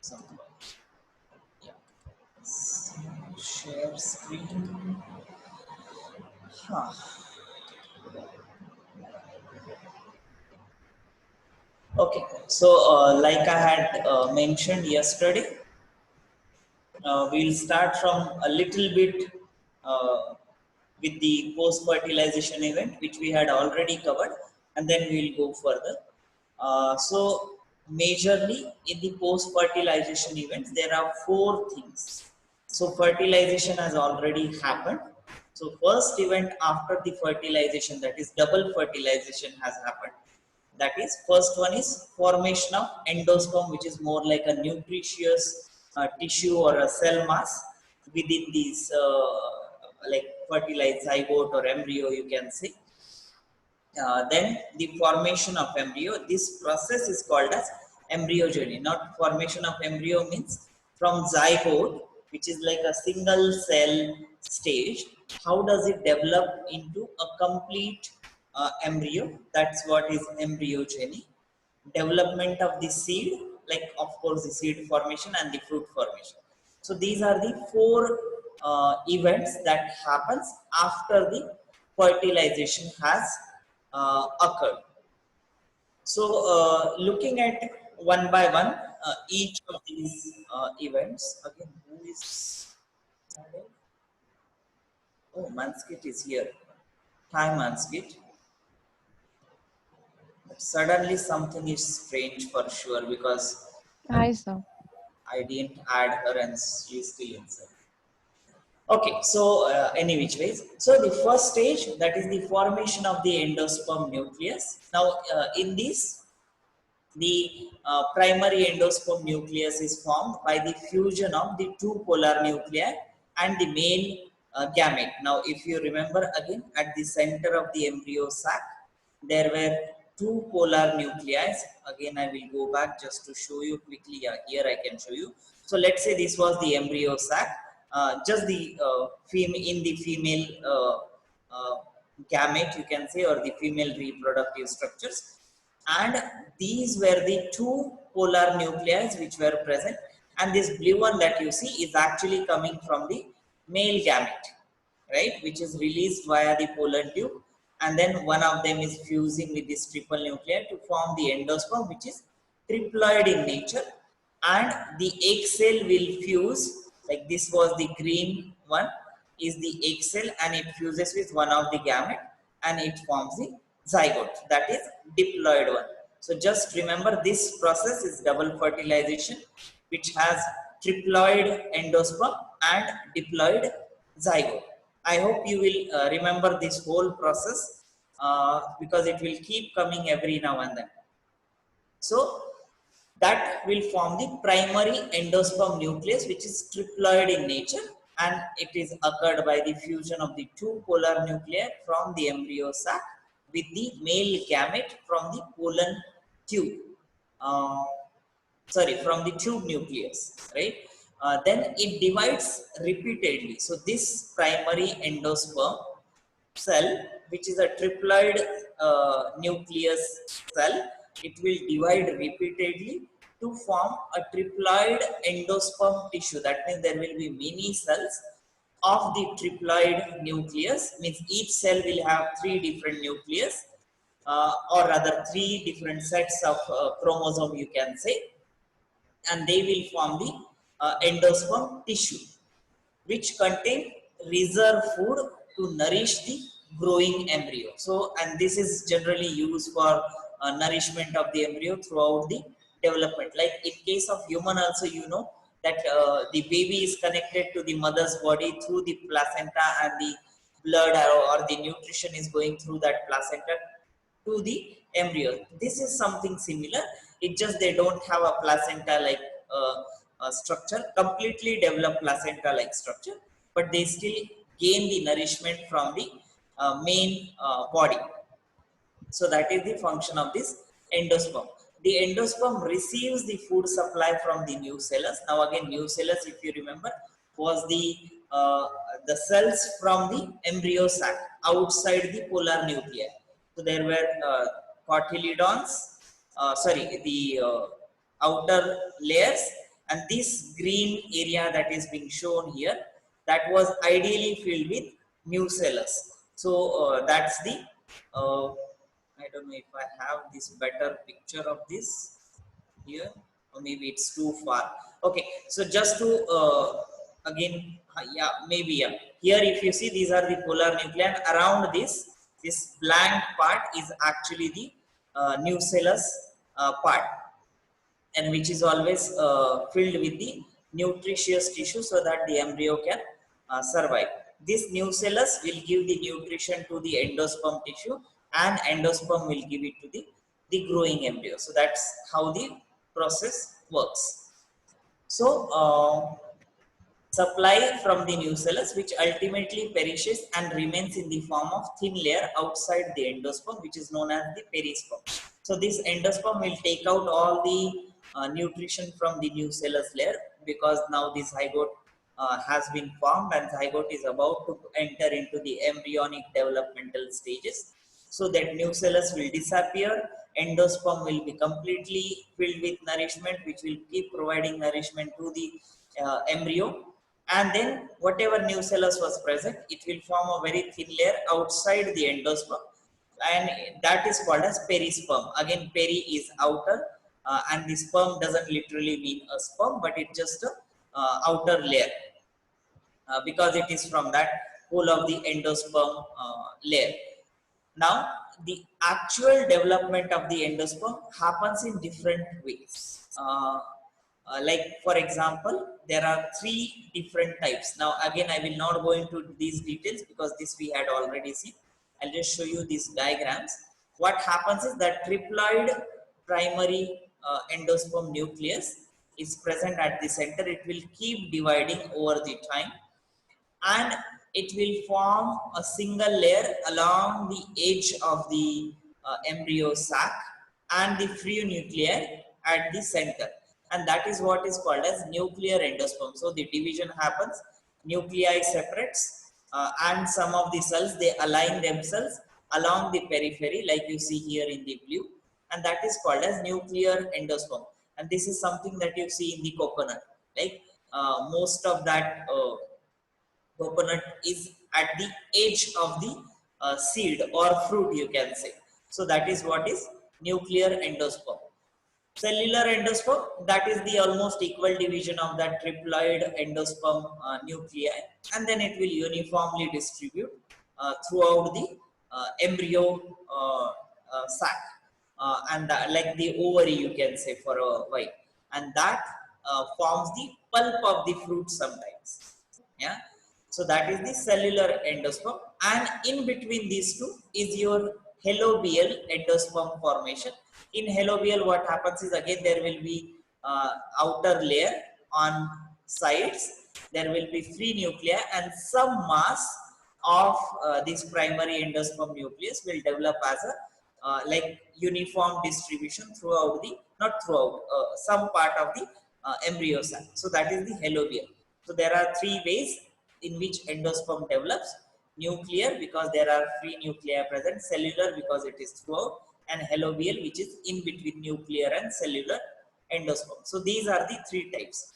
some yeah. Share screen. Huh. Okay, so like I had mentioned yesterday, we'll start from a little bit uh, with the post fertilization event, which we had already covered, and then we'll go further. So, majorly in the post fertilization events, there are four things. So, fertilization has already happened. So, first event after the fertilization, that is double fertilization, has happened. That is, first one is formation of endosperm, which is more like a nutritious tissue or a cell mass within these like fertilized zygote or embryo, you can say. Then the formation of embryo, this process is called as embryogeny. Not formation of embryo means from zygote, which is like a single cell stage, how does it develop into a complete embryo? That's what is embryogeny. Development of the seed, like of course the seed formation and the fruit formation. So these are the four events that happens after the fertilization has occurred. So looking at one by one each of these events. Again, who is starting? Oh, Manskit is here. Hi Manskit. But suddenly something is strange for sure because Hi, sir. I didn't add her and she's still inside. Okay, so any which ways. So the first stage, that is the formation of the endosperm nucleus. Now in this, the primary endosperm nucleus is formed by the fusion of the two polar nuclei and the male gamete. Now if you remember again, at the center of the embryo sac, there were two polar nuclei. Again, I will go back just to show you quickly. Yeah, here I can show you. So let's say this was the embryo sac, just the in the female gamete, you can say, or the female reproductive structures, and these were the two polar nuclei which were present, and this blue one that you see is actually coming from the male gamete, right, which is released via the polar tube, and then one of them is fusing with this triple nucleus to form the endosperm, which is triploid in nature, and the egg cell will fuse, like this was the green one, is the egg cell, and it fuses with one of the gamete and it forms the zygote, that is diploid one. So just remember, this process is double fertilization, which has triploid endosperm and diploid zygote. I hope you will remember this whole process because it will keep coming every now and then. So that will form the primary endosperm nucleus, which is triploid in nature, and it is occurred by the fusion of the two polar nuclei from the embryo sac with the male gamete from the pollen tube. Uh, Sorry, from the tube nucleus, right? Then it divides repeatedly. So this primary endosperm cell, which is a triploid nucleus cell, it will divide repeatedly to form a triploid endosperm tissue. That means there will be many cells of the triploid nucleus, means each cell will have three different nucleus, or rather three different sets of chromosome, you can say, and they will form the endosperm tissue, which contain reserve food to nourish the growing embryo. So, and this is generally used for nourishment of the embryo throughout the development. Like in case of human also, you know that the baby is connected to the mother's body through the placenta, and the blood or the nutrition is going through that placenta to the embryo. This is something similar. It just they don't have a placenta like structure, completely developed placenta like structure, but they still gain the nourishment from the main body. So that is the function of this endosperm. The endosperm receives the food supply from the nucellus. Now again, nucellus, if you remember, was uh, the cells from the embryo sac outside the polar nuclei. So there were cotyledons, sorry, the outer layers, And this green area that is being shown here, that was ideally filled with nucellus. So that's the I don't know if I have this better picture of this here, or maybe it's too far. Okay, so just to again, yeah, maybe, yeah, here if you see, these are the polar nuclei, and around this blank part is actually the nucellus part, and which is always filled with the nutritious tissue so that the embryo can survive. This nucellus will give the nutrition to the endosperm tissue, and endosperm will give it to the growing embryo. So that's how the process works. So supply from the nucellus, which ultimately perishes and remains in the form of thin layer outside the endosperm, which is known as the perisperm. So this endosperm will take out all the nutrition from the nucellus layer, because now this zygote has been formed, and zygote is about to enter into the embryonic developmental stages. So that nucellus will disappear, endosperm will be completely filled with nourishment, which will keep providing nourishment to the embryo. And then whatever nucellus was present, it will form a very thin layer outside the endosperm, and that is called as perisperm. Again, peri is outer, and the sperm doesn't literally mean a sperm, but it's just a outer layer, because it is from that whole of the endosperm layer. Now, the actual development of the endosperm happens in different ways. Like, for example, there are three different types. Now, again, I will not go into these details because this we had already seen. I'll just show you these diagrams. What happens is that triploid primary endosperm nucleus is present at the center. It will keep dividing over the time, and it will form a single layer along the edge of the embryo sac and the free nuclei at the center, and that is what is called as nuclear endosperm. So the division happens, nuclei separates, and some of the cells, they align themselves along the periphery, like you see here in the blue, and that is called as nuclear endosperm. And this is something that you see in the coconut, like most of that coconut is at the edge of the seed or fruit, you can say. So that is what is nuclear endosperm. Cellular endosperm, that is the almost equal division of that triploid endosperm nuclei, and then it will uniformly distribute throughout the embryo sac, and like the ovary, you can say, for a while, and that forms the pulp of the fruit sometimes. Yeah, so that is the cellular endosperm, and in between these two is your halobial endosperm formation. In halobial, what happens is, again, there will be outer layer on sides, there will be free nuclei, and some mass of this primary endosperm nucleus will develop as a like uniform distribution throughout the, not throughout, some part of the embryo sac. So that is the halobial. So there are three ways in which endosperm develops: nuclear, because there are free nuclei present; cellular, because it is throughout; and halobial, which is in between nuclear and cellular endosperm. So these are the three types.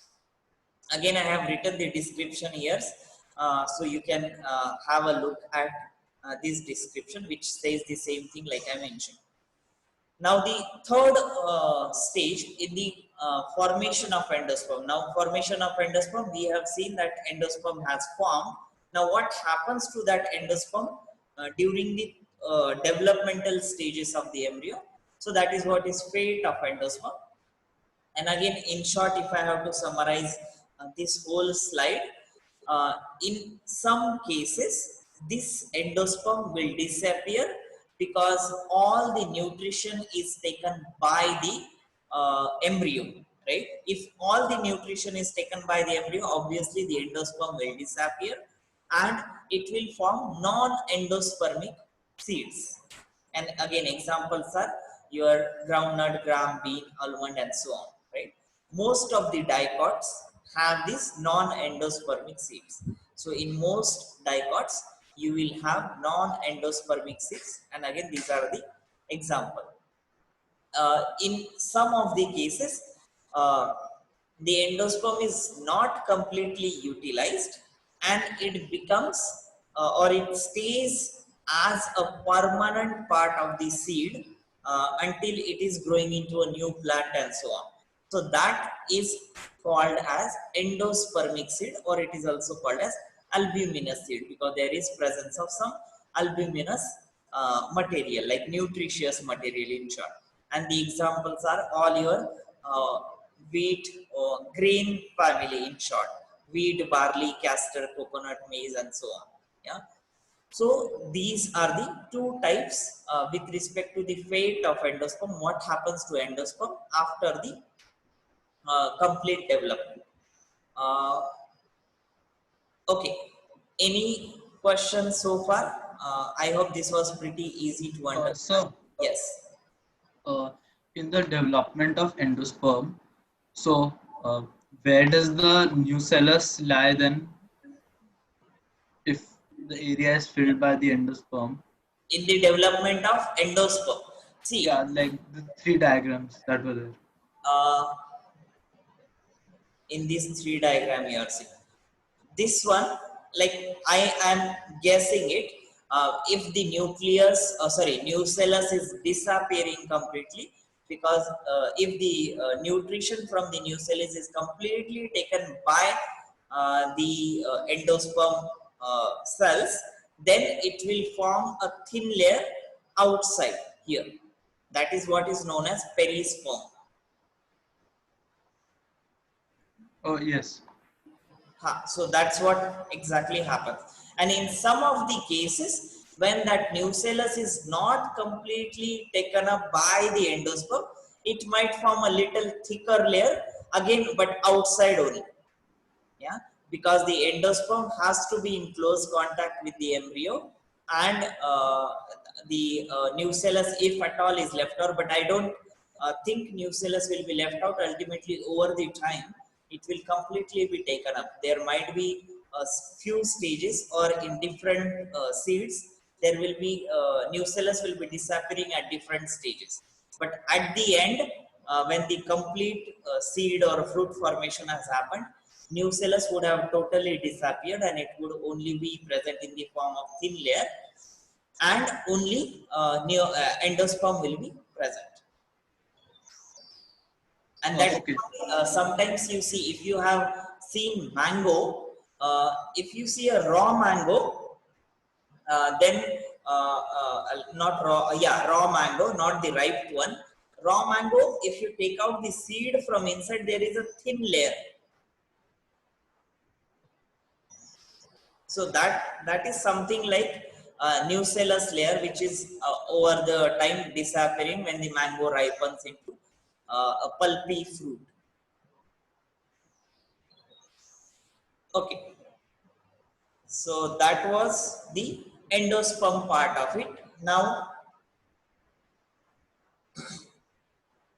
Again, I have written the description here, so you can have a look at this description, which says the same thing like I mentioned. Now, the third stage in the formation of endosperm. Now, formation of endosperm, we have seen that endosperm has formed. Now, what happens to that endosperm during the developmental stages of the embryo? So, that is what is fate of endosperm. And again, in short, if I have to summarize this whole slide, uh, in some cases, this endosperm will disappear because all the nutrition is taken by the embryo, right? If all the nutrition is taken by the embryo, obviously the endosperm will disappear, and it will form non-endospermic seeds. And again, examples are your groundnut, gram, bean, almond, and so on, right? Most of the dicots have these non-endospermic seeds. So in most dicots, you will have non-endospermic seeds, and again, these are the example. In some of the cases, uh, the endosperm is not completely utilized, and it becomes or it stays as a permanent part of the seed until it is growing into a new plant and so on. So that is called as endospermic seed, or it is also called as albuminous seed, because there is presence of some albuminous material, like nutritious material in short. And the examples are all your uh, wheat or grain family in short: wheat, barley, castor, coconut, maize, and so on. Yeah. So these are the two types with respect to the fate of endosperm. What happens to endosperm after the complete development? Uh, okay. Any questions so far? I hope this was pretty easy to understand. So, Yes. uh, in the development of endosperm, so where does the nucellus lie then if the area is filled by the endosperm? In the development of endosperm, see, Yeah, like the three diagrams that were there. uh, in this three diagram you are seeing this one, like I am guessing it, if the nucleus sorry nucellus is disappearing completely, because if the nutrition from the nucellus is completely taken by the endosperm cells, then it will form a thin layer outside here. That is what is known as perisperm. Oh, yes. So that's what exactly happens. And in some of the cases, when that nucellus is not completely taken up by the endosperm, it might form a little thicker layer again, but outside only. Yeah, because the endosperm has to be in close contact with the embryo, and the nucellus, if at all, is left out. But I don't think nucellus will be left out. Ultimately, over the time, it will completely be taken up. There might be a few stages, or in different seeds, there will be nucellus will be disappearing at different stages. But at the end, when the complete seed or fruit formation has happened, nucellus would have totally disappeared, and it would only be present in the form of thin layer, and only endosperm will be present. And that Okay. sometimes you see, if you have seen mango, if you see a raw mango, then not raw, yeah, raw mango, not the ripe one. Raw mango, if you take out the seed from inside, there is a thin layer. So that is something like nucellus layer, which is over the time disappearing when the mango ripens into a pulpy fruit. Okay, so that was the endosperm part of it. Now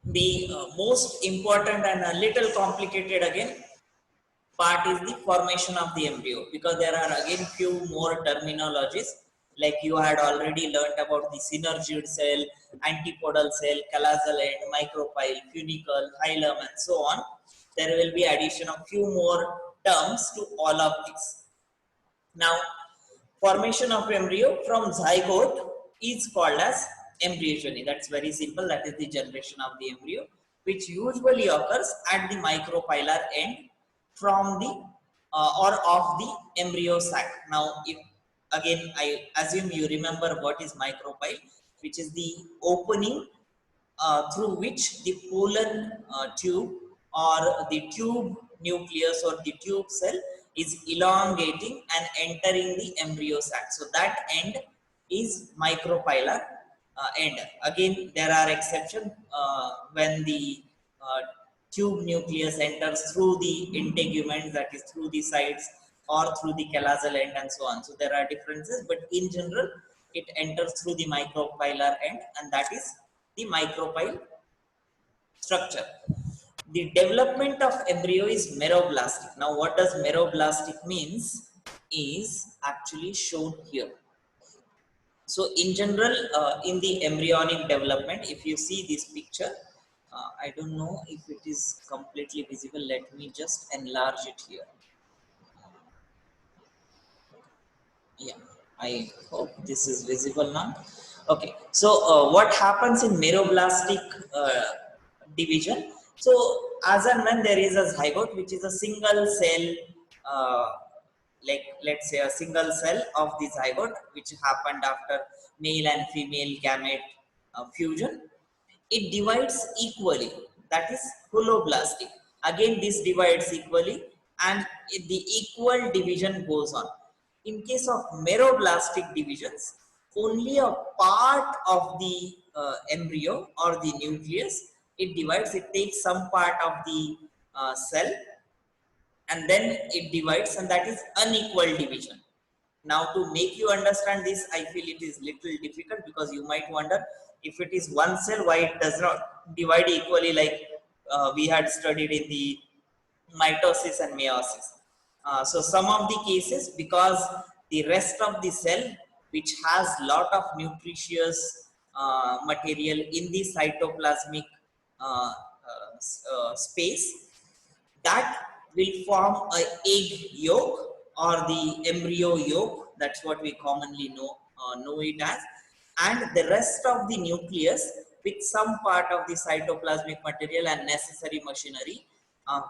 the most important and a little complicated again part is the formation of the embryo, because there are again few more terminologies, like you had already learnt about the synergid cell, antipodal cell, callosal end, micropyle, funicle, hilum, and so on. There will be addition of few more terms to all of these. Now, formation of embryo from zygote is called as embryogeny. That's very simple. That is the generation of the embryo, which usually occurs at the micropylar end from the or of the embryo sac. Now, if again I assume you remember what is micropyle, which is the opening through which the pollen tube or the tube nucleus or the tube cell is elongating and entering the embryo sac. So that end is micropylar end. Again, there are exceptions when the uh, tube nucleus enters through the integument, that is through the sides, or through the callosal end, and so on. So there are differences, but in general, it enters through the micropylar end, and that is the micropyle structure. The development of embryo is meroblastic. Now, what does meroblastic means is actually shown here. So, in general, in the embryonic development, if you see this picture, I don't know if it is completely visible. Let me just enlarge it here. Yeah, I hope this is visible now. Okay, so what happens in meroblastic division? So as and when there is a zygote, which is a single cell, uh, like let's say a single cell of the zygote, which happened after male and female gamete fusion, it divides equally. That is holoblastic. Again, this divides equally, and the equal division goes on. In case of meroblastic divisions, only a part of the embryo or the nucleus it divides. It takes some part of the cell and then it divides, and that is unequal division. Now to make you understand this, I feel it is little difficult, because you might wonder, if it is one cell, why it does not divide equally, like we had studied in the mitosis and meiosis. So some of the cases, because the rest of the cell, which has lot of nutritious material in the cytoplasmic space, that will form a egg yolk or the embryo yolk. That's what we commonly know it as. And the rest of the nucleus, with some part of the cytoplasmic material and necessary machinery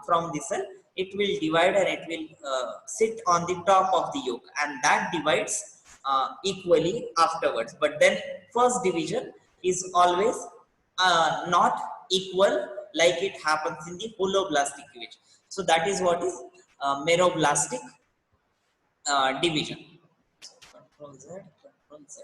from the cell, it will divide and it will sit on the top of the yolk, and that divides equally afterwards. But then first division is always not equal, like it happens in the holoblastic division. So that is what is meroblastic division. Control Z, Control Z.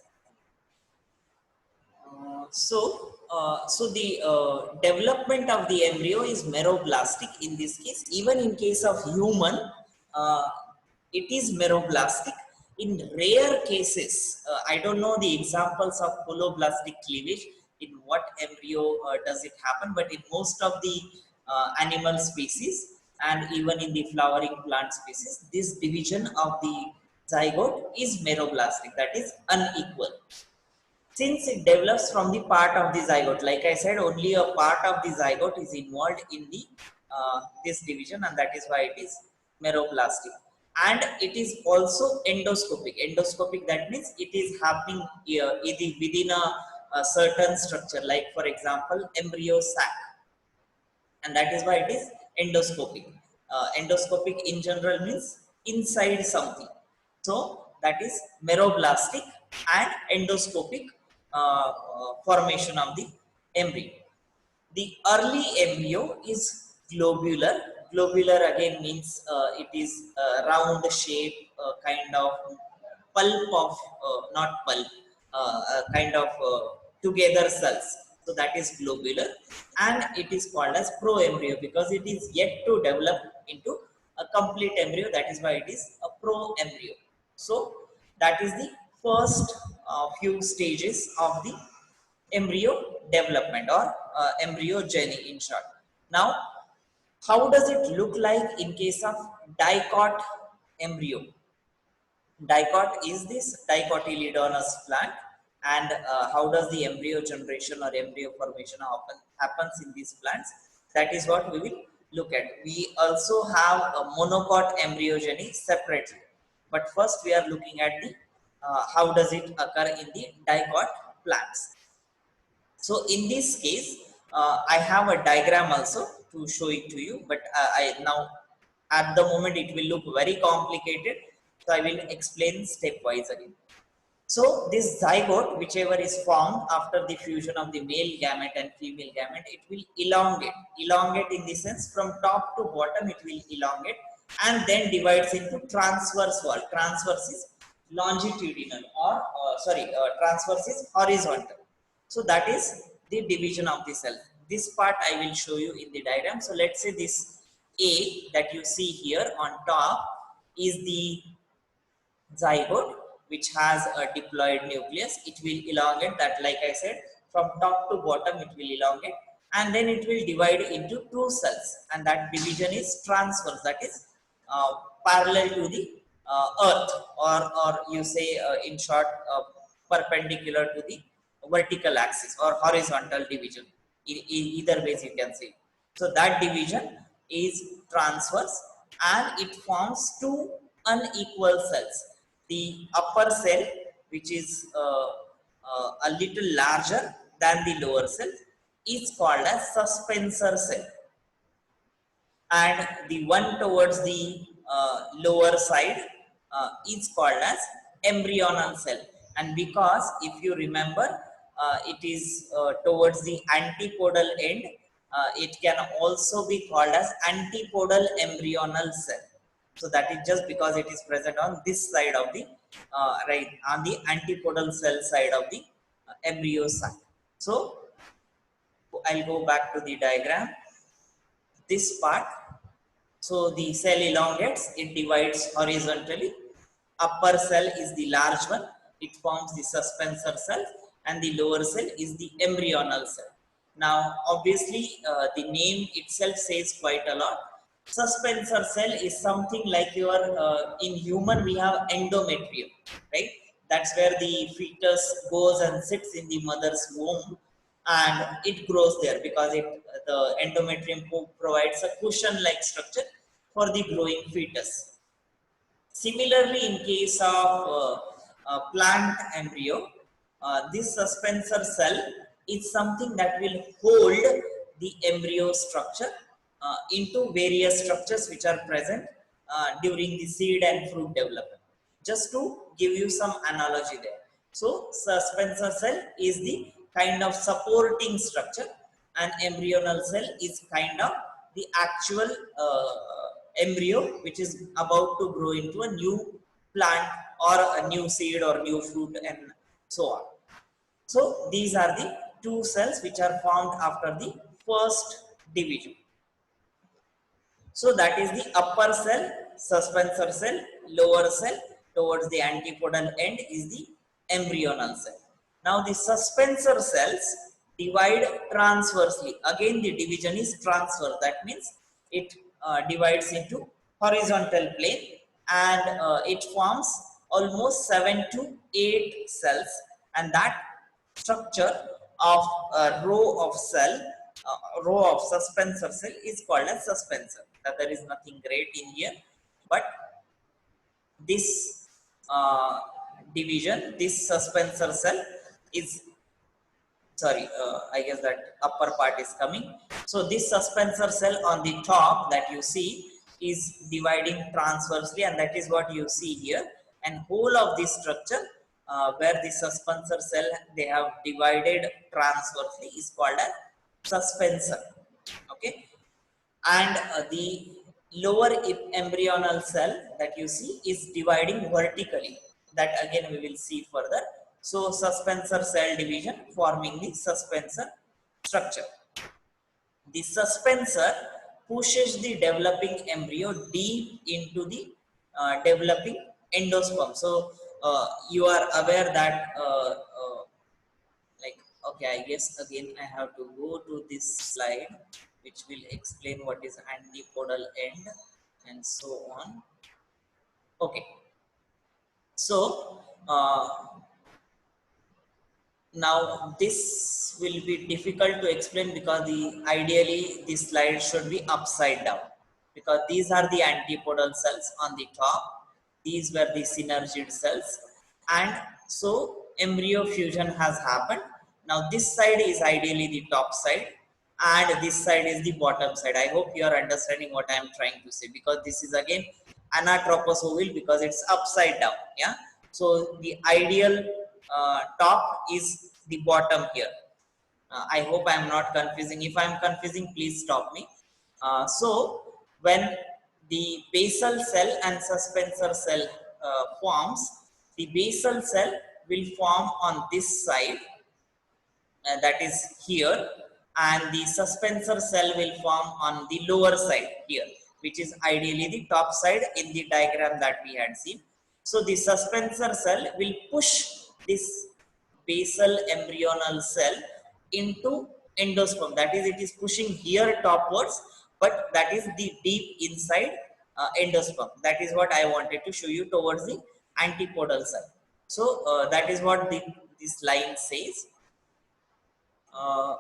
So the development of the embryo is meroblastic in this case. Even in case of human, uh, it is meroblastic. In rare cases, I don't know the examples of holoblastic cleavage. In what embryo does it happen? But in most of the animal species and even in the flowering plant species, this division of the zygote is meroblastic, that is unequal. Since it develops from the part of the zygote, like I said, only a part of the zygote is involved in the this division, and that is why it is meroblastic. And it is also endoscopic. Endoscopic, that means it is happening within a certain structure, like for example embryo sac, and that is why it is endoscopic. Endoscopic in general means inside something. So that is meroblastic and endoscopic formation of the embryo. The early embryo is globular. Globular again means it is round shape, kind of pulp of, not pulp, kind of together cells. So that is globular, and it is called as proembryo because it is yet to develop into a complete embryo. That is why it is a proembryo. So that is the first few stages of the embryo development, or embryogeny in short. Now, how does it look like in case of dicot embryo? Dicot is this dicotyledonous plant, and how does the embryo generation or embryo formation happens in these plants? That is what we will look at. We also have a monocot embryogeny separately, but first we are looking at the how does it occur in the dicot plants. So in this case, I have a diagram also to show it to you, but I now at the moment it will look very complicated. So I will explain stepwise again. So this zygote, whichever is formed after the fusion of the male gamete and female gamete, it will elongate. Elongate in the sense from top to bottom it will elongate, and then divides into transverse wall. Transverse is longitudinal, or transverse is horizontal. So that is the division of the cell. This part I will show you in the diagram. So let's say this A that you see here on top is the zygote, which has a diploid nucleus. It will elongate, that like I said, from top to bottom it will elongate, and then it will divide into two cells, and that division is transverse, that is parallel to the earth, or you say in short perpendicular to the vertical axis, or horizontal division. Either ways you can see. So that division is transverse and it forms two unequal cells. The upper cell, which is a little larger than the lower cell, is called as suspensor cell, and the one towards the lower side is called as embryonal cell. And because if you remember, it is towards the antipodal end, it can also be called as antipodal embryonal cell. So that is just because it is present on this side of the right on the antipodal cell side of the embryo side. So I'll go back to the diagram. This part, so the cell elongates, it divides horizontally. Upper cell is the large one, it forms the suspensor cell, and the lower cell is the embryonal cell. Now, obviously, the name itself says quite a lot. Suspensor cell is something like your, in human, we have endometrium, right? That's where the fetus goes and sits in the mother's womb and it grows there because the endometrium provides a cushion-like structure for the growing fetus. Similarly, in case of plant embryo, this suspensor cell is something that will hold the embryo structure into various structures which are present during the seed and fruit development. Just to give you some analogy there. So, suspensor cell is the kind of supporting structure, and embryonal cell is kind of the actual embryo which is about to grow into a new plant or a new seed or new fruit and so on. So these are the two cells which are formed after the first division. So that is the upper cell, suspensor cell, lower cell towards the antipodal end is the embryonal cell. Now the suspensor cells divide transversely. Again the division is transverse. That means it divides into horizontal plane, and it forms almost 7 to 8 cells, and that structure of a row of suspensor cell is called as suspensor. Now, there is nothing great in here, but this division, this suspensor cell is, sorry, I guess that upper part is coming. So this suspensor cell on the top that you see is dividing transversely, and that is what you see here. And whole of this structure where the suspensor cell they have divided transversely is called as suspensor. Okay, and the lower embryonal cell that you see is dividing vertically. That again we will see further. So suspensor cell division forming the suspensor structure. The suspensor pushes the developing embryo deep into the developing endosperm. So you are aware that like, okay, I guess again I have to go to this slide which will explain what is antipodal end and so on. Okay, so now this will be difficult to explain because the ideally this slide should be upside down, because these are the antipodal cells on the top, these were the synergid cells, and so embryo fusion has happened. Now this side is ideally the top side and this side is the bottom side. I hope you are understanding what I am trying to say, because this is again anatropous ovule because it's upside down. Yeah, so the ideal top is the bottom here. I hope I am not confusing. If I am confusing, please stop me. So when the basal cell and suspensor cell forms, the basal cell will form on this side, that is here, and the suspensor cell will form on the lower side here, which is ideally the top side in the diagram that we had seen. So the suspensor cell will push this basal embryonal cell into endosperm. That is, it is pushing here topwards, but that is the deep inside endosperm. That is what I wanted to show you towards the antipodal side. So that is what this line says. Uh,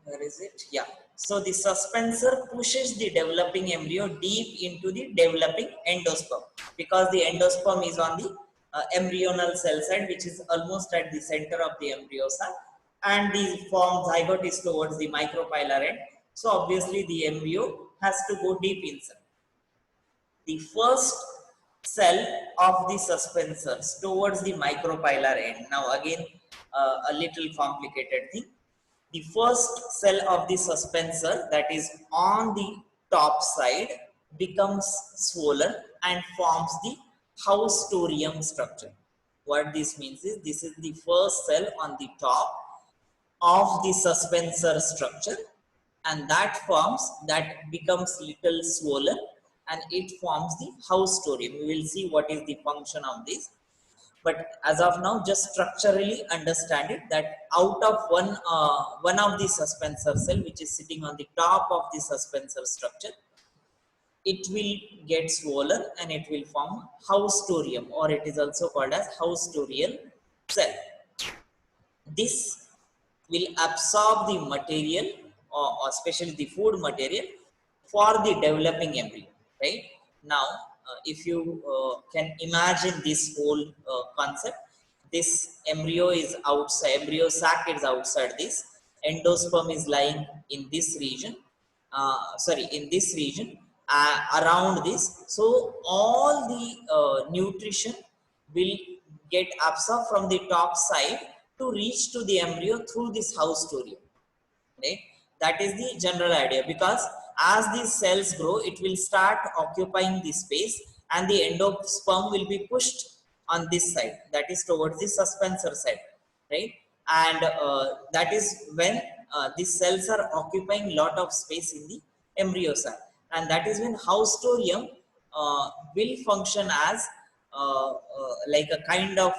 Where is it? Yeah. So the suspensor pushes the developing embryo deep into the developing endosperm, because the endosperm is on the embryonal cell side, which is almost at the center of the embryo sac, and the form zygote is towards the micropylar end. So obviously the embryo has to go deep inside. The first cell of the suspensors towards the micropylar end. Now again, a little complicated thing. The first cell of the suspensor, that is on the top side, becomes swollen and forms the haustorium structure. What this means is, this is the first cell on the top of the suspensor structure, and that becomes little swollen, and it forms the haustorium. We will see what is the function of this, but as of now, just structurally understand it, that out of one of the suspensor cell which is sitting on the top of the suspensor structure, it will get swollen and it will form haustorium, or it is also called as haustorial cell. This will absorb the material, or especially the food material, for the developing embryo, right? Now if you can imagine this whole concept, this embryo is outside, embryo sac is outside, this endosperm is lying in this region, in this region, around this. So all the nutrition will get absorbed from the top side to reach to the embryo through this haustorium, right? That is the general idea, because as these cells grow, it will start occupying this space, and the endosperm will be pushed on this side, that is towards the suspensor side, right? And that is when these cells are occupying lot of space in the embryo sac, and that is when haustorium will function as like a kind of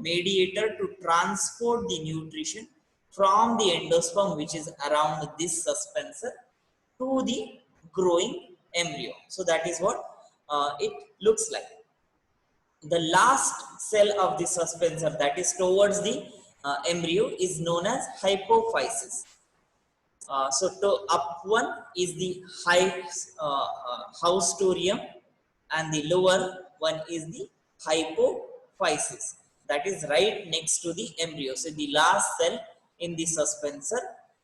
mediator to transport the nutrition from the endosperm, which is around this suspensor, to the growing embryo. So that is what it looks like. The last cell of the suspensor, that is towards the embryo, is known as hypophysis. So to up one is the haustorium, and the lower one is the hypophysis, that is right next to the embryo. So the last cell in the suspensor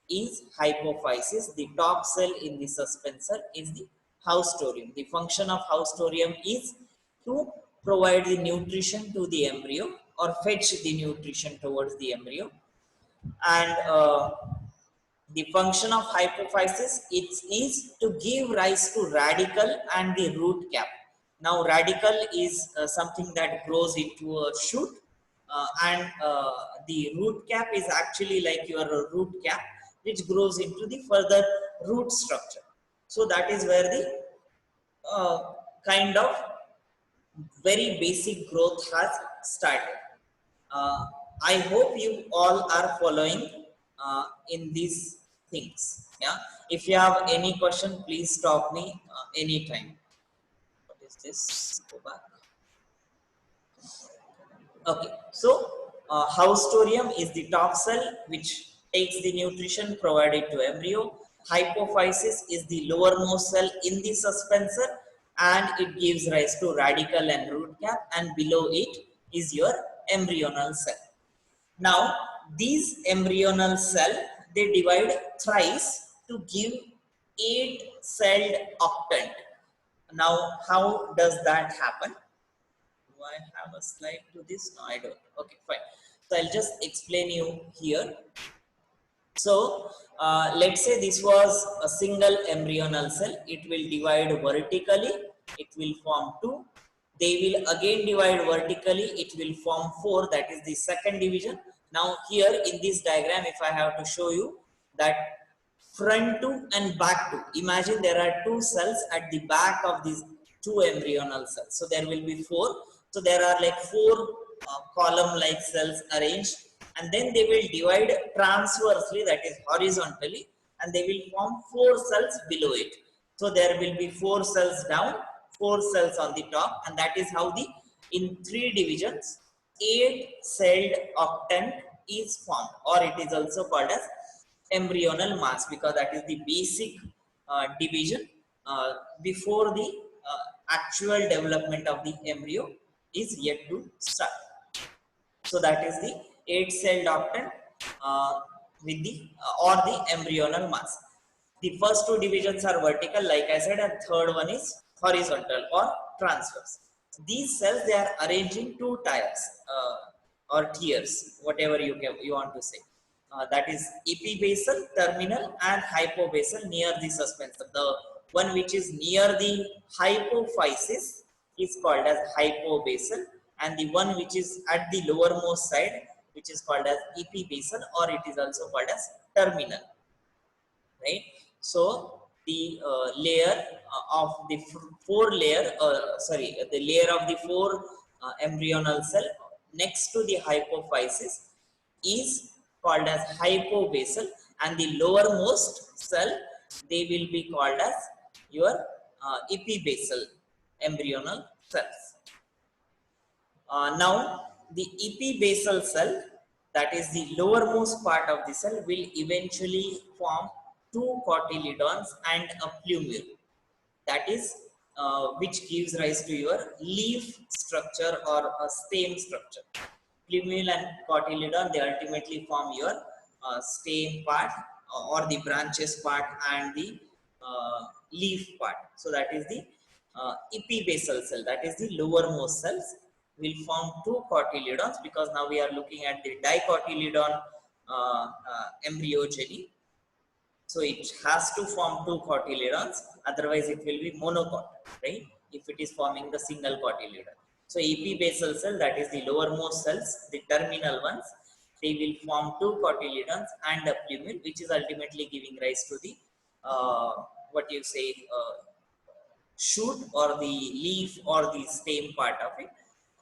is hypophysis. The top cell in the suspensor is the haustorium. The function of haustorium is to provide the nutrition to the embryo, or fetch the nutrition towards the embryo. And the function of hypophysis, it is to give rise to radicle and the root cap. Now radicle is something that grows into a shoot, and the root cap is actually like your root cap, which grows into the further root structure. So that is where the uh, kind of very basic growth has started. Uh, I hope you all are following in these things. Yeah. If you have any question, please stop me anytime. What is this? Go back. Okay. So haustorium is the top cell which takes the nutrition provided to embryo. Hypophysis is the lowermost cell in the suspensor, and it gives rise to radicle and root cap, and below it is your embryonal cell. Now these embryonal cell, they divide thrice to give 8-celled octant. Now how does that happen? Do I have a slide to this? No, I don't. Okay, fine. So I'll just explain you here. So let's say this was a single embryonal cell. It will divide vertically. It will form 2. They will again divide vertically. It will form 4. That is the second division. Now here in this diagram, if I have to show you that front 2 and back 2. Imagine there are 2 cells at the back of these 2 embryonal cells. So there will be 4. So there are like 4 column-like cells arranged, and then they will divide transversely, that is horizontally, and they will form 4 cells below it. So there will be 4 cells down, 4 cells on the top, and that is how the in 3 divisions 8-celled octant is formed, or it is also called as embryonal mass, because that is the basic division before the actual development of the embryo is yet to start. So that is the 8-cell doctrine with the or the embryonal mass. The first two divisions are vertical, like I said, and third one is horizontal or transverse. These cells, they are arranged in two tiers or tiers, whatever you want to say. That is epibasal, terminal, and hypobasal near the suspensor. The one which is near the hypophysis is called as hypobasal, and the one which is at the lowermost side, which is called as epibasal, or it is also called as terminal, right? So the layer of the the layer of the four embryonal cell next to the hypophysis is called as hypobasal, and the lowermost cell, they will be called as your epibasal embryonal cells. Now, the epibasal cell, that is the lowermost part of the cell, will eventually form two cotyledons and a plumule. That is, which gives rise to your leaf structure or a stem structure. Plumule and cotyledon, they ultimately form your stem part or the branches part and the leaf part. So that is the epibasal cell, that is the lowermost cells, will form two cotyledons, because now we are looking at the dicotyledon embryogeny. So it has to form two cotyledons, otherwise it will be monocot, right? If it is forming the single cotyledon. So epibasal cell, that is the lowermost cells, the terminal ones, they will form two cotyledons and a plumule, which is ultimately giving rise to the what you say shoot or the leaf or the stem part of it.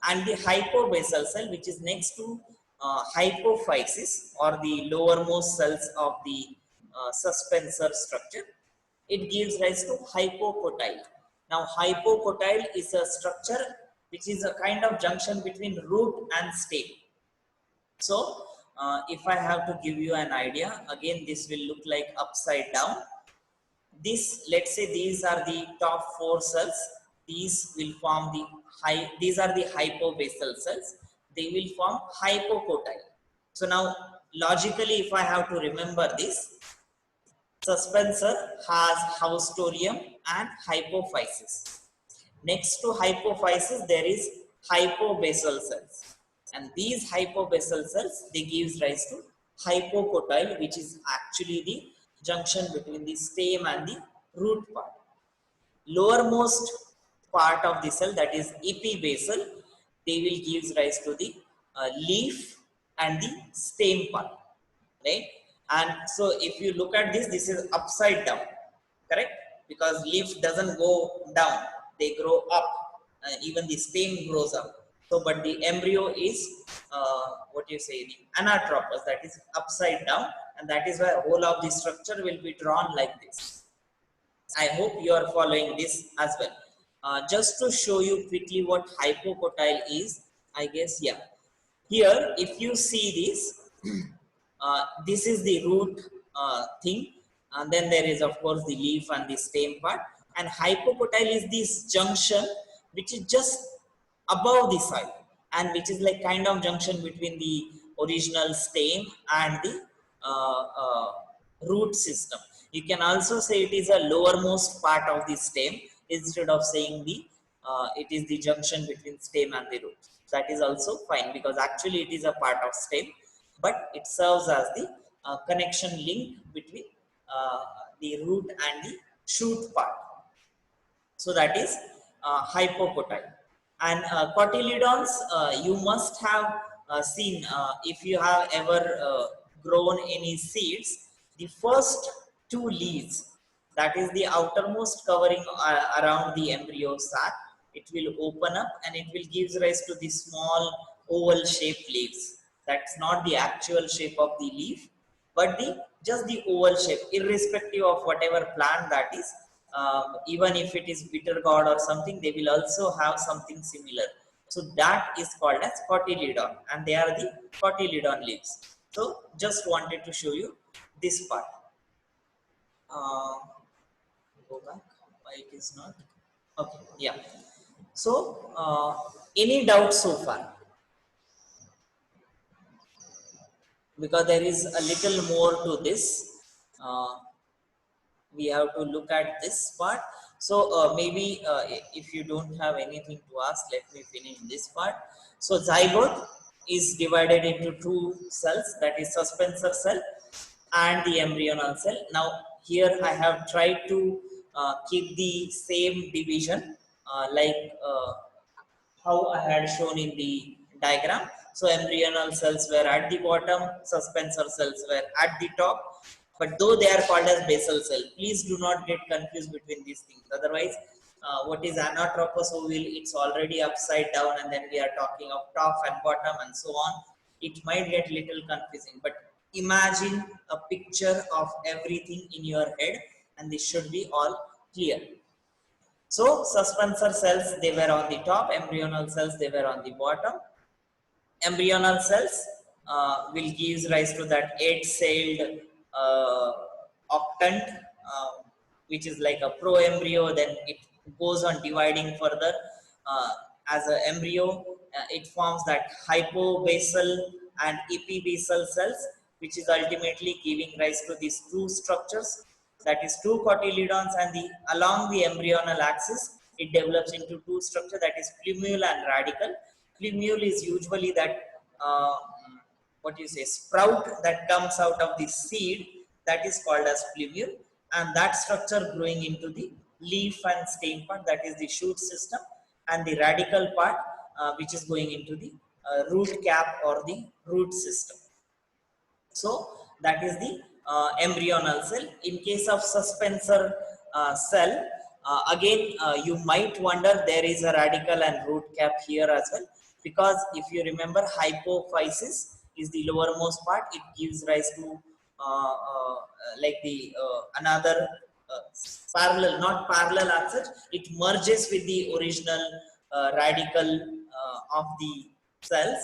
And the hypobasal cell, which is next to hypophysis or the lowermost cells of the suspensor structure, it gives rise to hypocotyle. Now hypocotyle is a structure which is a kind of junction between root and stem. So if I have to give you an idea, again this will look like upside down. This, let's say these are the top four cells, these will form the these are the hypobasal cells, they will form hypocotyle. So now logically, if I have to remember this, suspensor has haustorium and hypophysis. Next to hypophysis, there is hypobasal cells, and these hypobasal cells, they gives rise to hypocotyle, which is actually the junction between the stem and the root part. Lowermost part of the cell, that is epibasal, they will gives rise to the leaf and the stem part, right? And so if you look at this, this is upside down, correct? Because leaf doesn't go down, they grow up, even the stem grows up. So but the embryo is what you say, the anatropous, that is upside down, and that is why whole of the structure will be drawn like this. I hope you are following this as well. Just to show you quickly what hypocotyle is, I guess, yeah. Here, if you see this, this is the root thing, and then there is of course the leaf and the stem part, and hypocotyle is this junction which is just above the soil, and which is like kind of junction between the original stem and the root system. You can also say it is a lowermost part of the stem, instead of saying the it is the junction between stem and the root. That is also fine, because actually it is a part of stem, but it serves as the connection link between the root and the shoot part. So that is hypocotyle. And cotyledons, you must have seen, if you have ever grown any seeds, the first two leaves, that is the outermost covering around the embryo sac, it will open up and it will give rise to the small oval shaped leaves. That's not the actual shape of the leaf, but the just the oval shape, irrespective of whatever plant that is. Even if it is bitter gourd or something, they will also have something similar. So that is called as cotyledon, and they are the cotyledon leaves. So just wanted to show you this part. Go back. Why it is not? Okay, yeah. So, any doubts so far? Because there is a little more to this. We have to look at this part. So maybe if you don't have anything to ask, let me finish this part. So zygote is divided into two cells, that is suspensor cell and the embryonal cell. Now here I have tried to keep the same division, like how I had shown in the diagram. So embryonal cells were at the bottom, suspensor cells were at the top. But though they are called as basal cell, please do not get confused between these things. Otherwise, what is anatropous ovule, it's already upside down, and then we are talking of top and bottom and so on. It might get little confusing, but imagine a picture of everything in your head, and this should be all clear. So suspensor cells, they were on the top, embryonal cells, they were on the bottom. Embryonal cells will give rise to that eight-celled octant, which is like a pro-embryo. Then it goes on dividing further. As an embryo, it forms that hypobasal and epibasal cells, which is ultimately giving rise to these two structures, that is two cotyledons, and the along the embryonal axis it develops into two structure, that is plumule and radicle. Plumule is usually that uh, what you say, sprout that comes out of the seed, that is called as plumule, and that structure growing into the leaf and stem part, that is the shoot system, and the radical part which is going into the root cap or the root system. So that is the embryonal cell. In case of suspensor cell, again you might wonder, there is a radical and root cap here as well, because if you remember, hypophysis is the lowermost part. It gives rise to like the another uh, parallel, not parallel as such, it merges with the original radical of the cells,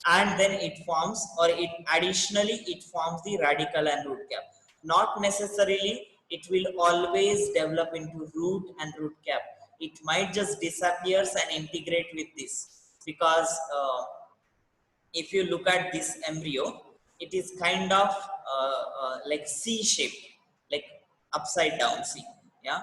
and then it forms, or it additionally it forms the radical and root cap. Not necessarily it will always develop into root and root cap. It might just disappears and integrate with this, because if you look at this embryo, it is kind of like C shaped, like upside down C, yeah.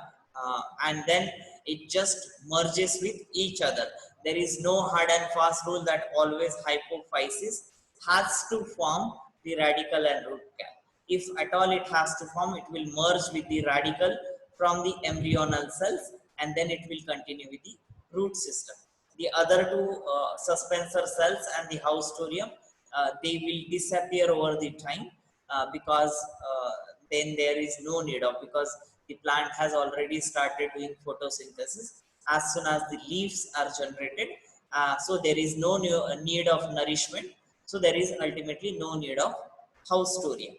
And then it just merges with each other. There is no hard and fast rule that always hypophysis has to form the radical and root cap. If at all it has to form, it will merge with the radical from the embryonal cells, and then it will continue with the root system. The other two suspensor cells and the haustorium, they will disappear over the time, because then there is no need of, because the plant has already started doing photosynthesis as soon as the leaves are generated. So there is no need of nourishment. So there is ultimately no need of haustorium.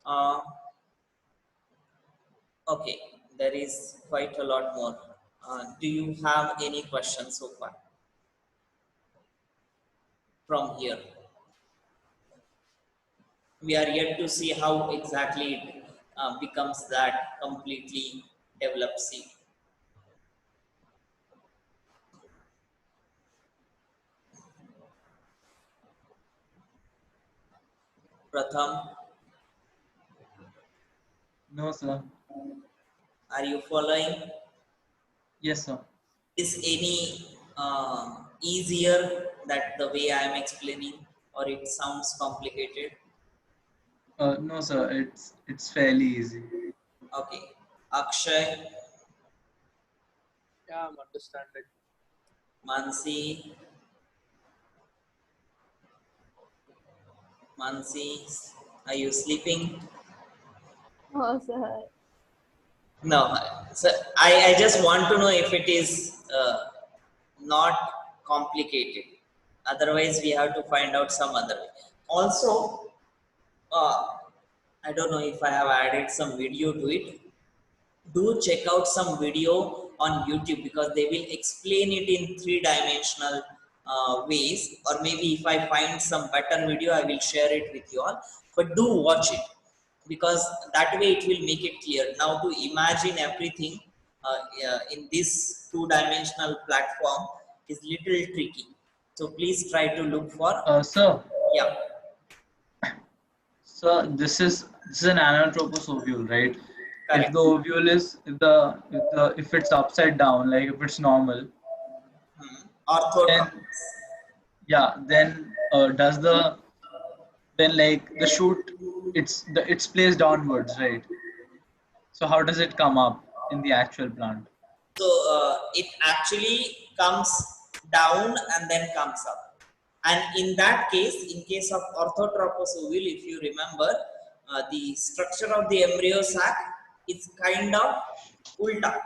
Uh, okay, there is quite a lot more. Do you have any questions so far from here? We are yet to see how exactly it becomes that completely developed seed. Pratham, No, sir. are you following? Yes, sir. Is any easier that the way I am explaining, or it sounds complicated? No, sir. It's fairly easy. Okay, Akshay, Yeah, I'm understanding. Mansi, Mansi, are you sleeping? Oh, sir. No, so I just want to know if it is not complicated. Otherwise, we have to find out some other way. Also, uh, I don't know if I have added some video to it. Do check out some video on YouTube, because they will explain it in three-dimensional ways. Or maybe if I find some better video, I will share it with you all. But do watch it. because that way it will make it clear. Now to imagine everything in this two-dimensional platform is little tricky. So please try to look for, Sir, yeah, this is an anatropous ovule, right? If correct. the ovule is if it's upside down, like if it's normal, then Orthotrophs. yeah, then does the then like the shoot it's placed downwards, right? So how does it come up in the actual plant? So it actually comes down and then comes up. And in that case, in case of orthotropous ovule, if you remember, the structure of the embryo sac is kind of ulta.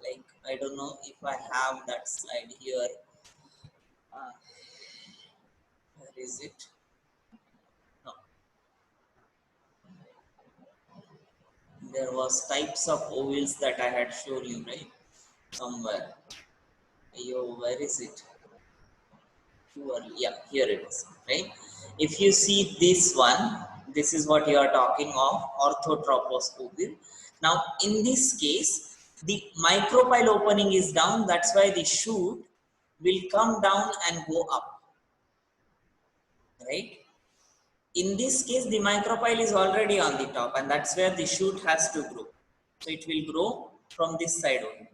Like, I don't know if I have that slide here. Uh, where is it? No, there was types of ovules that I had shown you, right? Somewhere. Yo, where is it? Too early. Yeah, here it is, right? If you see this one, this is what you are talking of, orthotropous ovule. Now, in this case, the micropyle opening is down. That's why the shoot will come down and go up, right? In this case, the micropyle is already on the top, and that's where the shoot has to grow. So it will grow from this side only.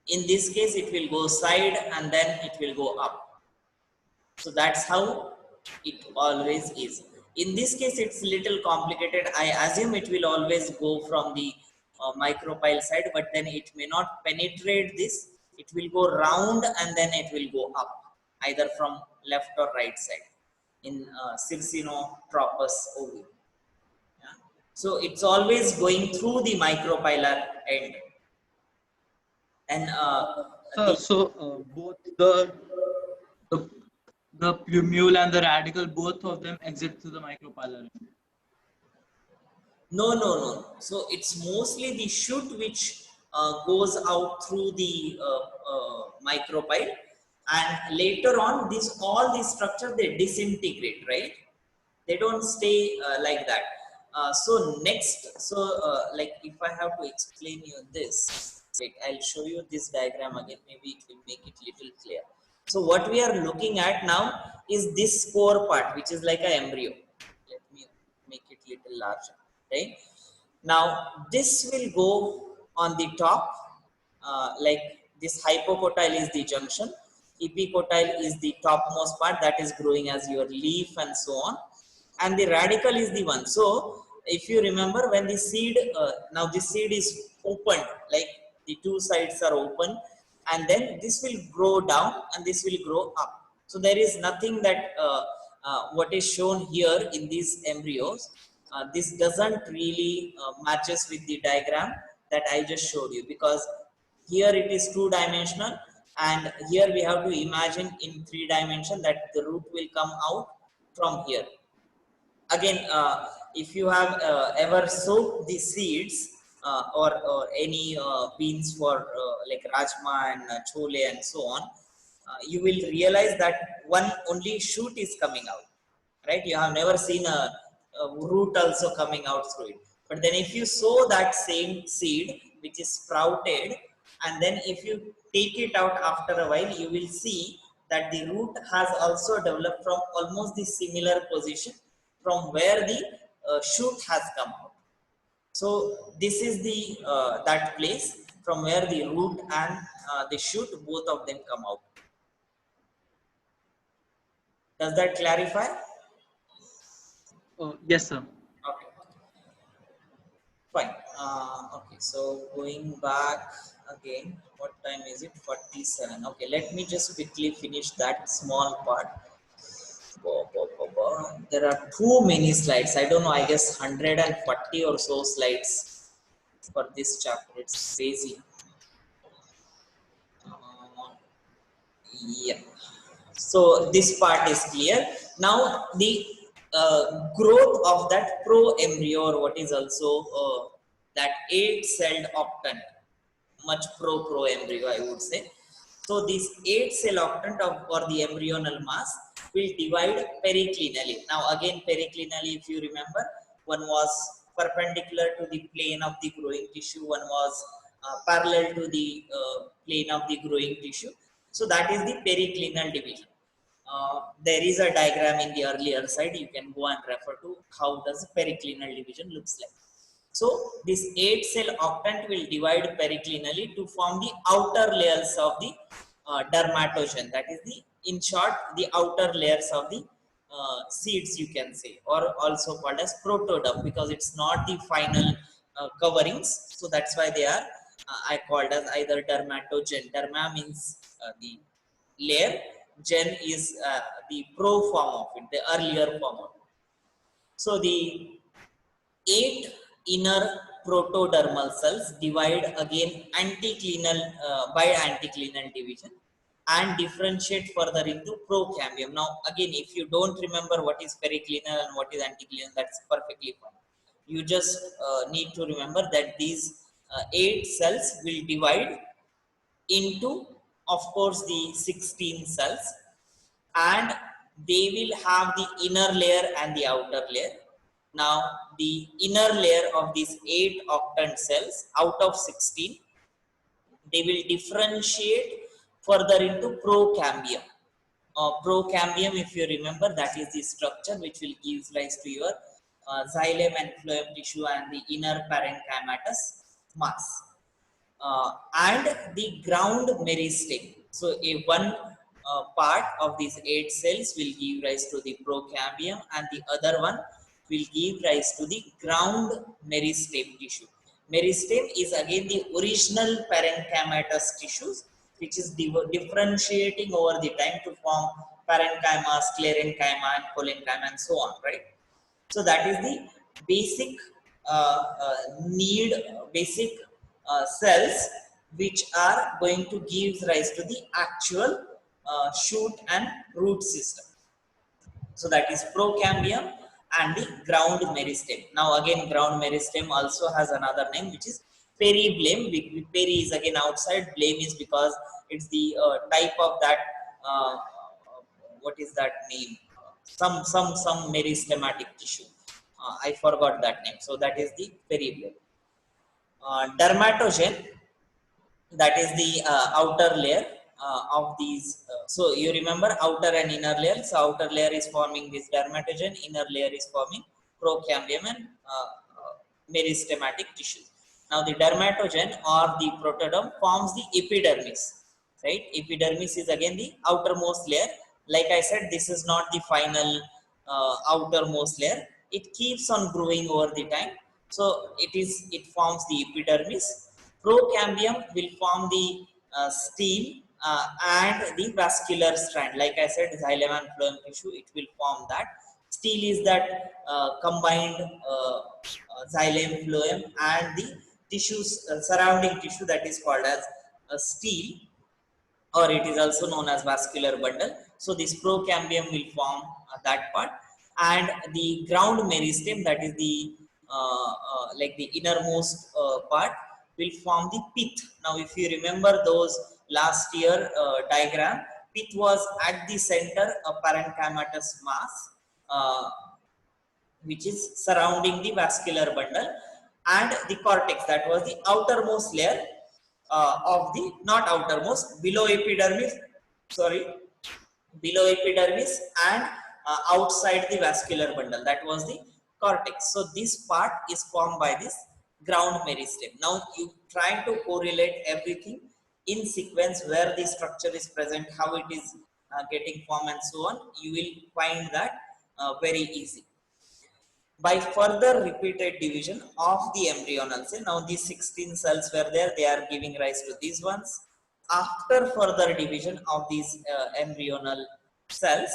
In this case, it will go side and then it will go up. So that's how it always is. In this case, it's little complicated. I assume it will always go from the micropyle side, but then it may not penetrate this. It will go round and then it will go up, either from left or right side in Circinotropous ovule. Yeah. So it's always going through the micropylar end. And Both the the plumule and the radical, both of them exit through the micropylar. No. So it's mostly the shoot which goes out through the micropyle, and later on, all these structures they disintegrate, right? They don't stay like that. So next, like if I have to explain you this, wait, I'll show you this diagram again. Maybe it will make it little clear. So what we are looking at now is this core part, which is like an embryo. Let me make it little larger, right? Now this will go on the top, like this hypocotyle is the junction, epicotyle is the topmost part that is growing as your leaf and so on, and the radical is the one. So if you remember, when the seed, now this seed is opened, like the two sides are open, and then this will grow down and this will grow up. So there is nothing that what is shown here in these embryos, this doesn't really matches with the diagram that I just showed you, because here it is two-dimensional and here we have to imagine in 3 dimension that the root will come out from here. Again, if you have ever soaked the seeds or any beans for like rajma and chole and so on, you will realize that one only shoot is coming out, right? You have never seen a root also coming out through it. But then if you sow that same seed which is sprouted, and then if you take it out after a while, you will see that the root has also developed from almost the similar position from where the shoot has come out. So this is the that place from where the root and the shoot, both of them come out. Does that clarify? Yes, sir. Okay, fine. Okay, so going back again, what time is it? 47. Okay, let me just quickly finish that small part. There are too many slides. I don't know, I guess 140 or so slides for this chapter. It's crazy. Yeah. So this part is clear. Now the growth of that pro-embryo, or what is also that 8-celled octant, much pro-embryo I would say. So this 8-cell octant of, or the embryonal mass will divide periclinally. Now again, periclinally, if you remember, one was perpendicular to the plane of the growing tissue, one was parallel to the plane of the growing tissue. So that is the periclinal division. There is a diagram in the earlier side, you can go and refer to how does periclinal division looks like. So this 8-cell octant will divide periclinally to form the outer layers of the dermatogen. That is the, in short, the outer layers of the seeds, you can say, or also called as protoderm, because it's not the final coverings. So that's why they are I called as either dermatogen. Derma means the layer, gen is the pro form of it, the earlier form of it. So the 8 inner protodermal cells divide again anticlinal by anticlinal division and differentiate further into procambium. Now again, if you don't remember what is periclinal and what is anticlinal, that's perfectly fine. You just need to remember that these 8 cells will divide into, of course, the 16 cells, and they will have the inner layer and the outer layer. Now the inner layer of these 8 octant cells out of 16, they will differentiate further into procambium. Procambium, if you remember, that is the structure which will give rise to your xylem and phloem tissue and the inner parenchymatous mass. And the ground meristem. So a one part of these 8 cells will give rise to the procambium, and the other one will give rise to the ground meristem tissue. Meristem is again the original parenchymatous tissues, which is differentiating over the time to form parenchyma, sclerenchyma, and collenchyma, and so on, right? So that is the basic basic cells which are going to give rise to the actual shoot and root system. So that is procambium and the ground meristem. Now again, ground meristem also has another name, which is peribleme. Peri is again outside, blame is because it's the type of that what is that name? Some meristematic tissue. I forgot that name. So that is the peribleme. Dermatogen, that is the outer layer of these. So you remember outer and inner layer. So outer layer is forming this dermatogen, inner layer is forming procambium and meristematic tissues. Now the dermatogen or the protoderm forms the epidermis, right? Epidermis is again the outermost layer. Like I said, this is not the final outermost layer. It keeps on growing over the time. So it forms the epidermis. Procambium will form the stele and the vascular strand. Like I said, xylem and phloem tissue, it will form that. Stele is that combined xylem, phloem, and the tissues, surrounding tissue, that is called as a stele, or it is also known as vascular bundle. So this procambium will form that part, and the ground meristem, that is the like the innermost part, will form the pith. Now if you remember those last year diagram, pith was at the center of parenchymatous mass, which is surrounding the vascular bundle, and the cortex, that was the outermost layer of the, not outermost, below epidermis, sorry, below epidermis and outside the vascular bundle, that was the cortex. So this part is formed by this ground meristem. Now you try to correlate everything in sequence, where the structure is present, how it is getting formed, and so on. You will find that very easy by further repeated division of the embryonal cell. Now these 16 cells were there, they are giving rise to these ones. After further division of these embryonal cells,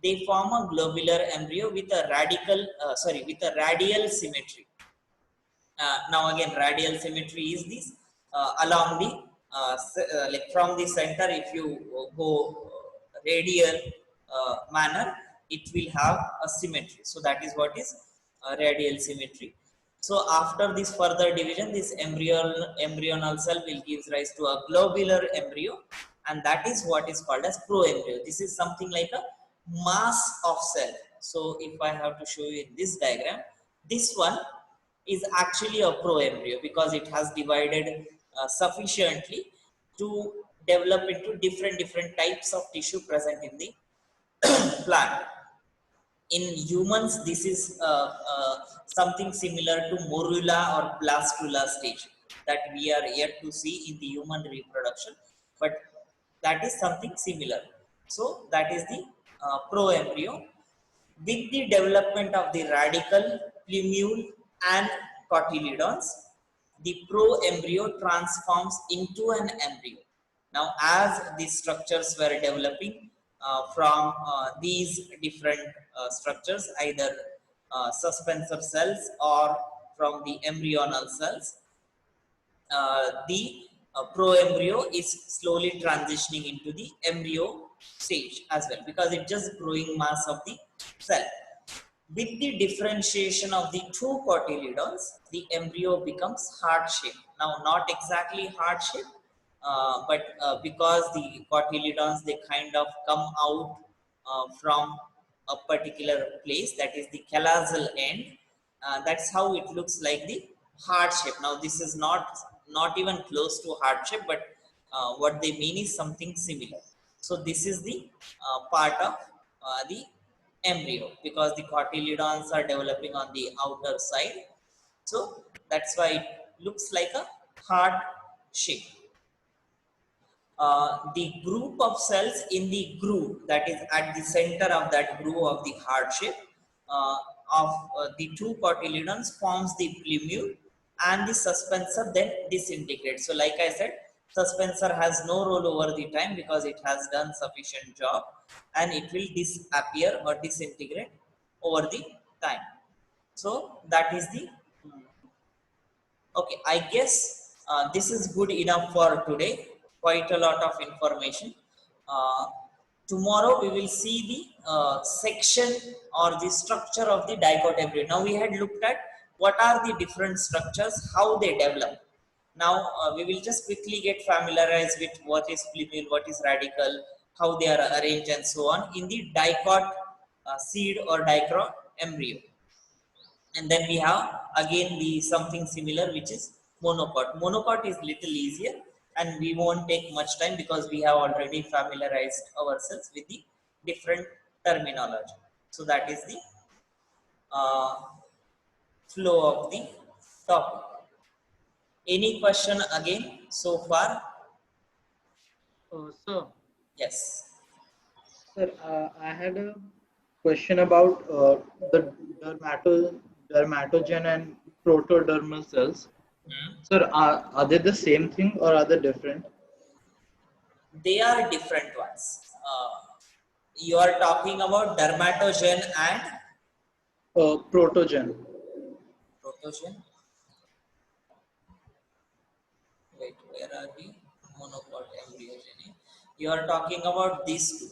they form a globular embryo with a radial symmetry. Now again, radial symmetry is this along the like from the center, if you go radial manner, it will have a symmetry. So that is what is radial symmetry. So after this further division, this embryonal cell will give rise to a globular embryo, and that is what is called as proembryo. This is something like a mass of cell. So if I have to show you in this diagram, this one is actually a pro-embryo because it has divided sufficiently to develop into different types of tissue present in the plant. In humans, this is something similar to morula or blastula stage that we are yet to see in the human reproduction, but that is something similar. So that is the pro-embryo. With the development of the radical, plumule, and cotyledons, the pro-embryo transforms into an embryo. Now, as these structures were developing from these different structures, either suspensor cells or from the embryonal cells, the pro-embryo is slowly transitioning into the embryo stage as well, because it's just growing mass of the cell. With the differentiation of the two cotyledons, the embryo becomes heart-shaped. Now, not exactly heart-shaped, but because the cotyledons, they kind of come out from a particular place, that is the callosal end. That's how it looks like the heart shape. Now, this is not even close to heart shape, but what they mean is something similar. So this is the part of the embryo, because the cotyledons are developing on the outer side. So that's why it looks like a heart shape. The group of cells in the groove, that is at the center of that groove of the heart shape uh, of the two cotyledons, forms the plumule, and the suspensor then disintegrates. So like I said, suspensor has no role over the time because it has done sufficient job, and it will disappear or disintegrate over the time. So that is the okay. I guess this is good enough for today. Quite a lot of information. Uh, Tomorrow we will see the section or the structure of the dicot embryo. Now we had looked at what are the different structures, how they develop. Now we will just quickly get familiarized with what is plumule, what is radical, how they are arranged, and so on in the dicot seed or dicot embryo. And then we have again the something similar, which is monocot. Monocot is little easier, and we won't take much time because we have already familiarized ourselves with the different terminology. So that is the uh, flow of the topic. Any question again so far? Sir, Yes. sir, I had a question about the dermatogen and protodermal cells. Hmm. Sir, are they the same thing or are they different? They are different ones. You are talking about dermatogen and Protogen. protogen. Wait, where are we? Monocot, embryogeny. You are talking about these two,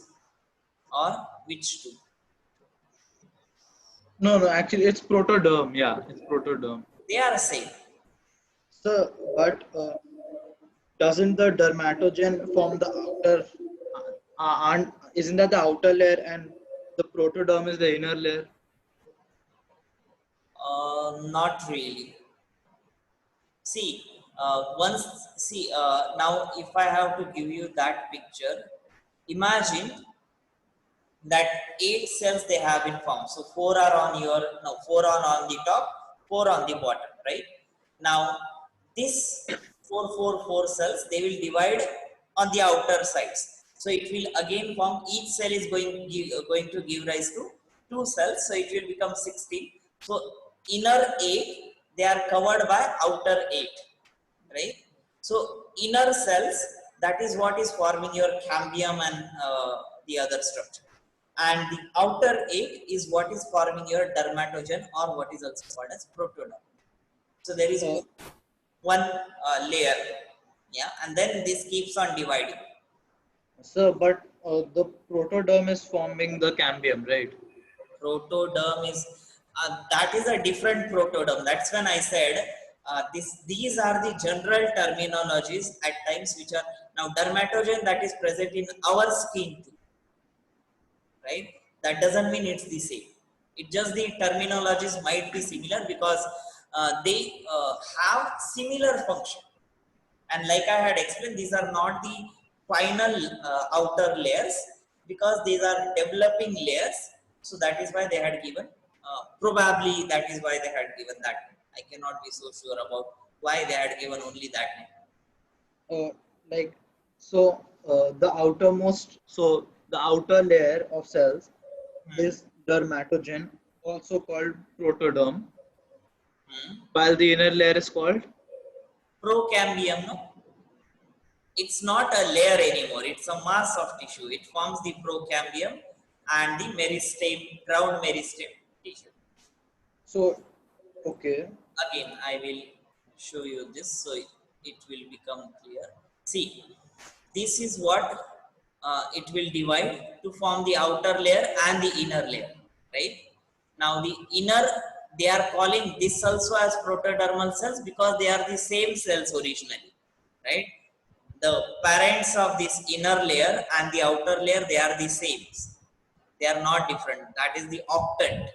or which two? No, no, actually it's protoderm. Yeah, it's protoderm. They are same. Sir, but doesn't the dermatogen form the outer? And isn't that the outer layer and the protoderm is the inner layer? Not really. See, once see now, if I have to give you that picture, imagine that 8 cells they have been formed. So four are on your no four on the top, four on the bottom, right? Now this four cells, they will divide on the outer sides. So it will again form, each cell is going to give rise to 2 cells. So it will become 16. So inner 8, they are covered by outer 8, right? So inner cells, that is what is forming your cambium and the other structure, and the outer 8 is what is forming your dermatogen, or what is also called as protoderm. So there is Uh, one layer, yeah, and then this keeps on dividing. Sir, but the protoderm is forming the cambium, right? Protoderm is that is a different protoderm. That's when I said these are the general terminologies at times which are now dermatogen, that is present in our skin too, right? That doesn't mean it's the same. It just the terminologies might be similar because they have similar function. And like I had explained, these are not the final outer layers because these are developing layers. So that is why they had given, probably that is why they had given that name. I cannot be so sure about why they had given only that name. Like so the outermost, so the outer layer of cells Hmm. is dermatogen, also called protoderm, Hmm. while the inner layer is called Procambium, no? It's not a layer anymore, it's a mass of tissue. It forms the procambium and the meristem, ground meristem tissue. so okay. Again, I will show you this so it will become clear. See, this is what it will divide to form the outer layer and the inner layer, right? Now, the inner, they are calling this also as protodermal cells because they are the same cells originally, right? The parents of this inner layer and the outer layer, they are the same. They are not different. That is the octet,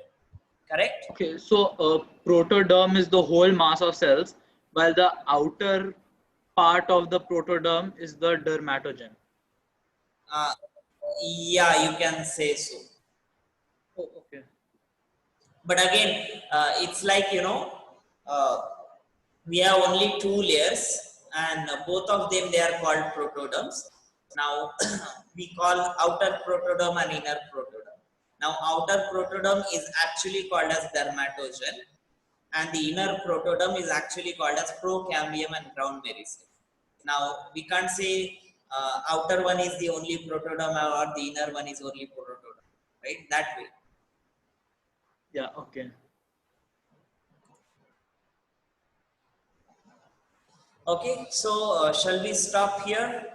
correct? Okay, so protoderm is the whole mass of cells, while the outer part of the protoderm is the dermatogen. Uh, yeah, you can say so. Oh, okay. But again, it's like, uh, we have only two layers, and both of them, they are called protoderms. Now we call outer protoderm and inner protoderm. Now outer protoderm is actually called as dermatogen, and the inner protoderm is actually called as procambium and ground meristem. Now we can't say outer one is the only protoderm or the inner one is only protoderm, right? That way. Yeah, okay. Okay, so shall we stop here?